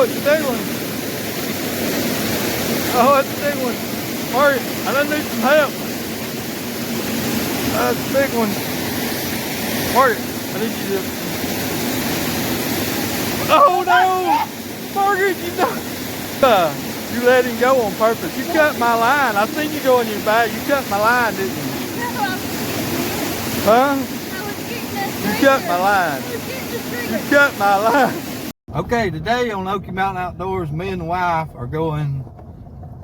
Oh, it's a big one. Oh, it's a big one. Marty, I done need some help. That's a big one. Marty, I need you to... Oh no! Margaret, you know... you let him go on purpose. You cut my line. I seen you go in your bag. You cut my line, didn't you? Huh? You cut my line. You cut my line. Okay, today on Okie Mountain Outdoors, me and the wife are going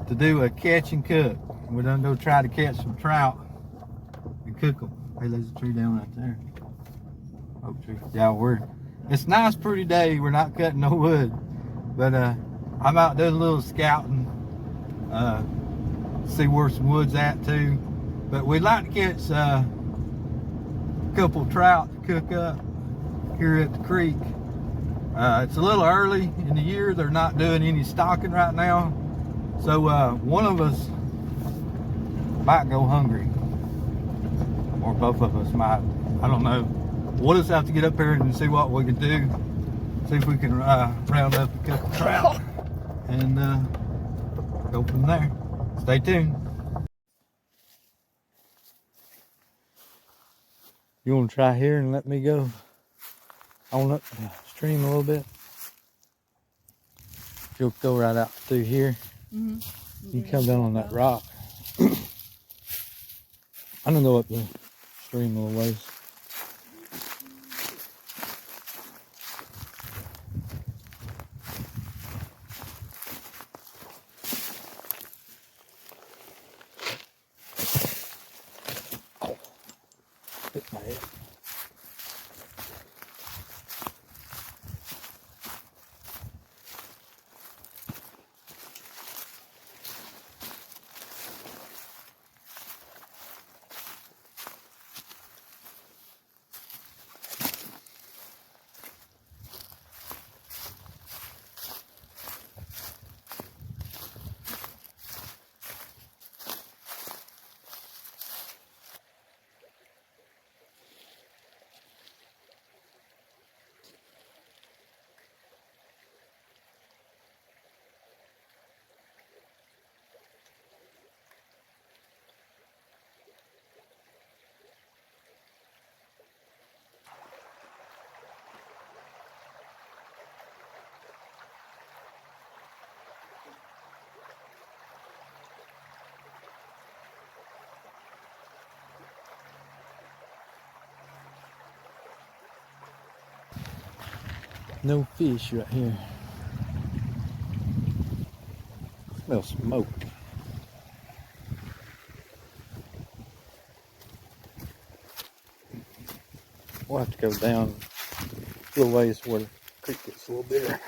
to do a catch and cook. We're gonna go try to catch some trout and cook them. Hey, there's a tree down right there. Oak tree. Yeah, it's a nice, pretty day. We're not cutting no wood, but I'm out doing a little scouting, see where some wood's at too. But we'd like to catch a couple trout to cook up here at the creek. It's a little early in the year. They're not doing any stocking right now. So one of us might go hungry, or both of us might. I don't know. We'll just have to get up here and see what we can do. See if we can round up a couple trout and go from there. Stay tuned. You want to try here and let me go on up the stream a little bit? You'll go right out through here. You come down on that rock. I'm gonna go up the stream a little ways. Hit my head. No fish right here. Smell smoke. We'll have to go down a little ways where the creek gets a little bigger.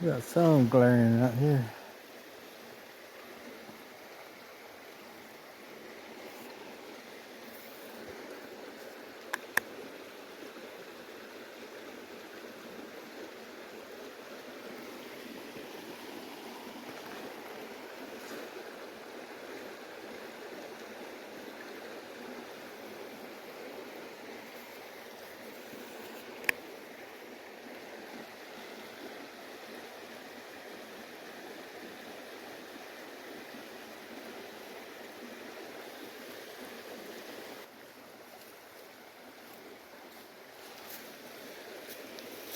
We got sun glaring right here.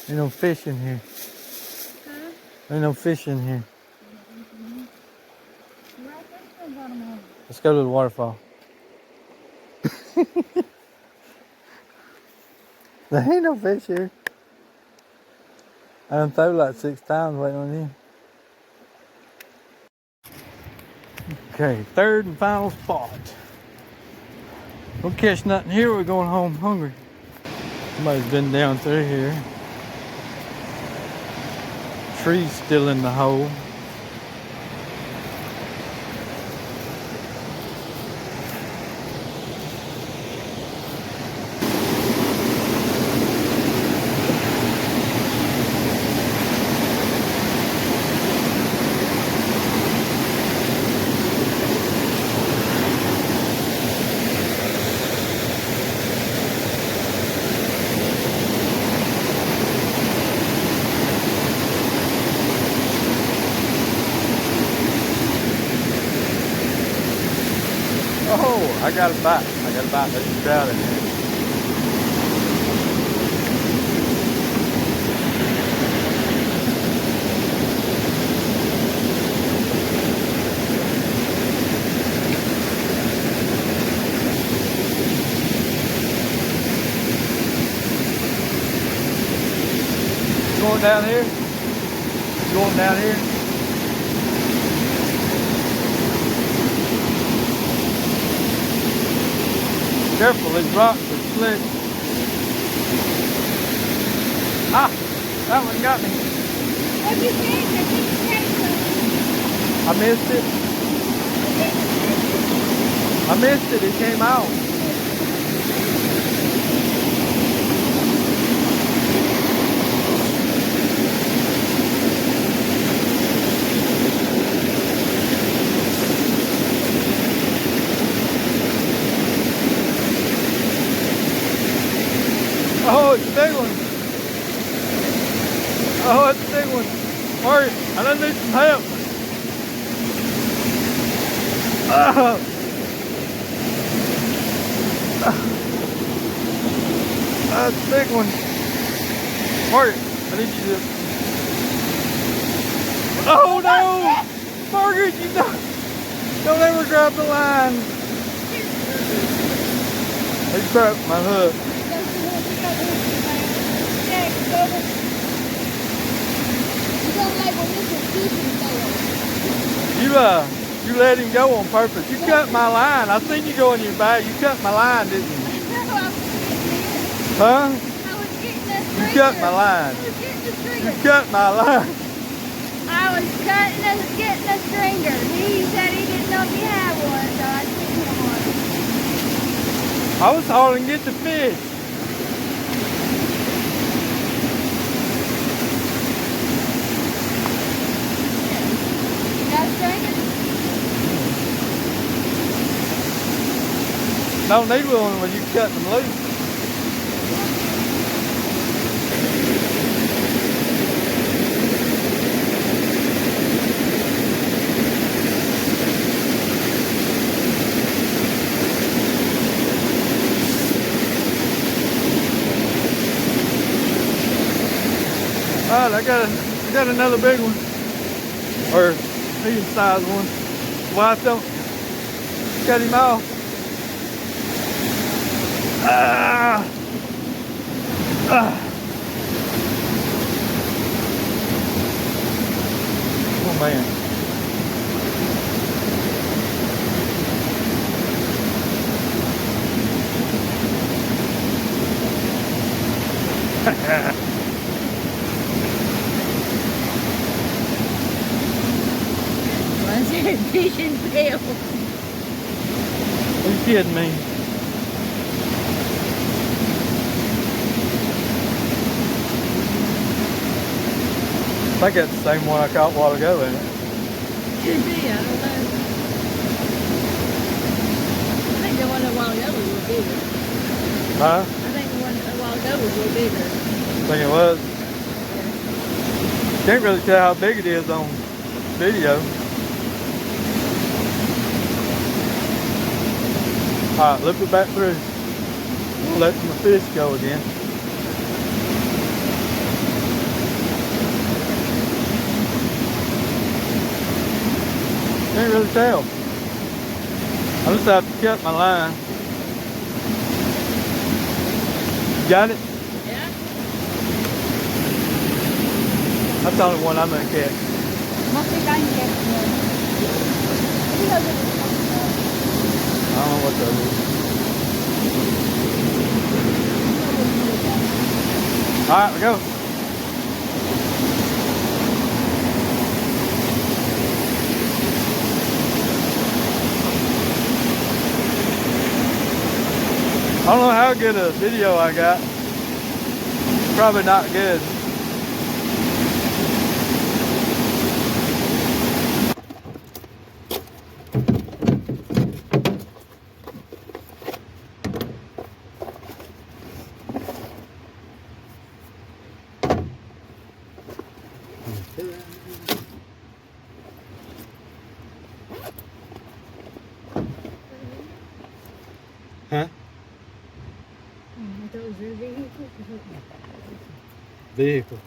Ain't no fish in here. Huh? Ain't no fish in here. Mm-hmm. Let's go to the waterfall. There ain't no fish here. I done throw like 6 times waiting on you. Okay, third and final spot. Don't catch nothing here, we're going home hungry. Somebody's been down through here. Tree's still in the hole. Oh, I got a bite. There's a trout in there. Going down here? Going down here? Careful, these rocks are slick. Ah, that one got me. What'd you think? I think you catch I missed it. I missed it, it came out. Oh, it's a big one. Oh, it's a big one. Hurry, I done need some help. Oh. That's a big one. Hurry, I need you to... Oh no! Margaret, you don't ever grab the line. They broke my hook. You let him go on purpose. You cut my line. I seen you go in your bag. You cut my line, didn't you? Huh? I was getting the stringer. You cut my line. I was getting the stringer. You cut my line. I was getting the stringer. He said he didn't know if he had one, so I sent him one. I was hauling get the fish. You got a stringer? Don't need one when you cut them loose. All right, I got another big one, or medium-sized one. Well, I don't cut him off. Ah! Ah! Oh man. Fish and tail. Are you kidding me? I think that's the same one I caught a while ago, isn't it? Could be, I don't know. I think the one a while ago was a little bigger. Huh? I think the one a while ago was a little bigger. I think it was. Can't really tell how big it is on video. Alright, loop it back through. We'll let the fish go again. Can't really tell. I just have to cut my line. Got it? Yeah. That's the only one I'm gonna catch. I think I can catch one. Maybe those are just fucking up. I don't know what that is. Alright, we go. I don't know how good a video I got. Probably not good. Huh? I thought it was your vehicle. Vehicle.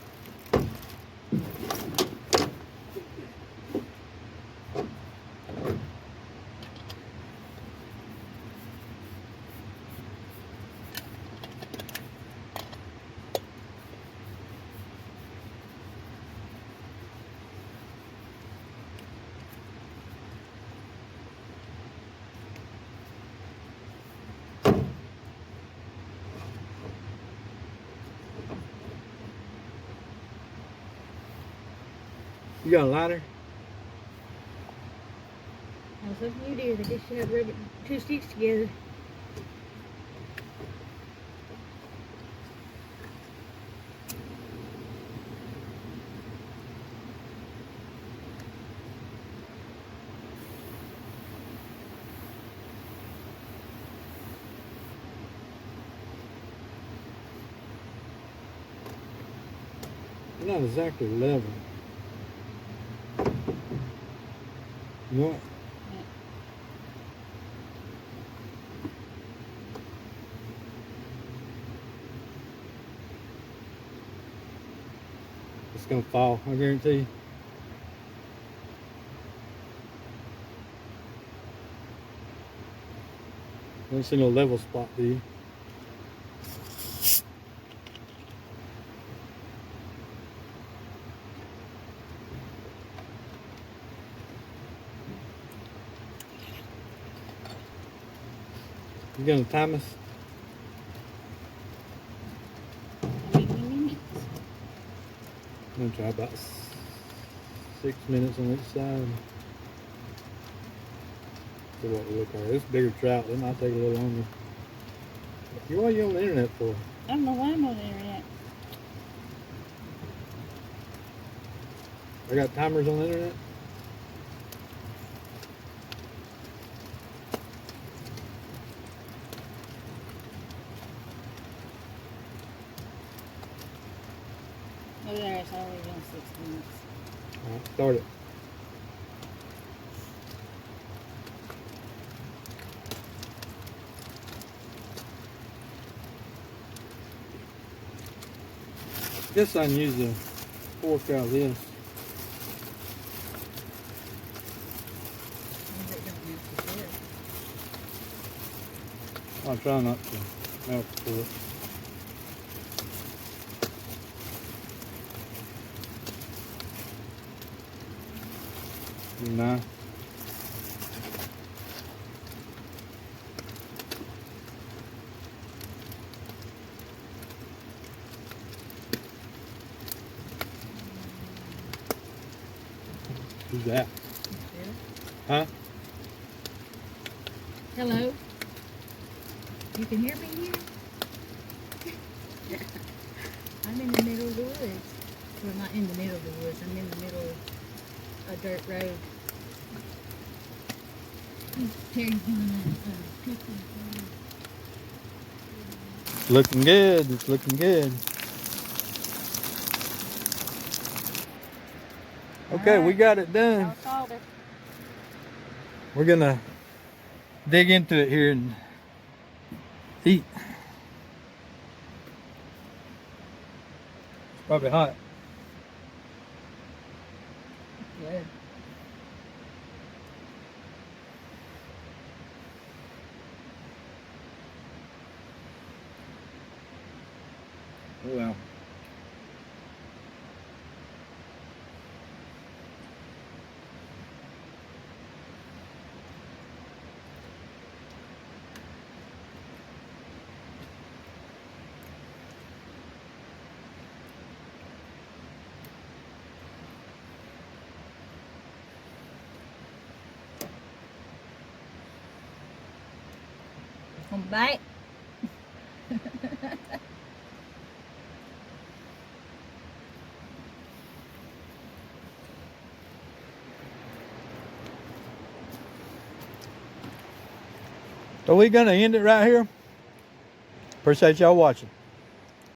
You got a lighter? I was hoping you did. I guess you had rubber, 2 sticks together. Not exactly level. You know what? It's gonna fall, I guarantee you. Don't see no level spot, do you? You gonna time us? 80 minutes. I'm gonna try about 6 minutes on each side. See what we look like. This bigger trout, it might take a little longer. What are you on the internet for? I don't know why I'm on the internet. I got timers on the internet. Oh, there, it's already been 6 minutes. Alright, start it. I guess I can use the fork out of this. I'll try not to melt the fork. Nah. Who's that? Huh? Hello? You can hear me here? I'm in the middle of the woods. Well, not in the middle of the woods. I'm in the middle of a dirt road. Terry's doing a cooking. Looking good. It's looking good. Okay, we got it done. We're gonna dig into it here and eat. It's probably hot. Good. Well. Không bite. So we're gonna end it right here. Appreciate y'all watching.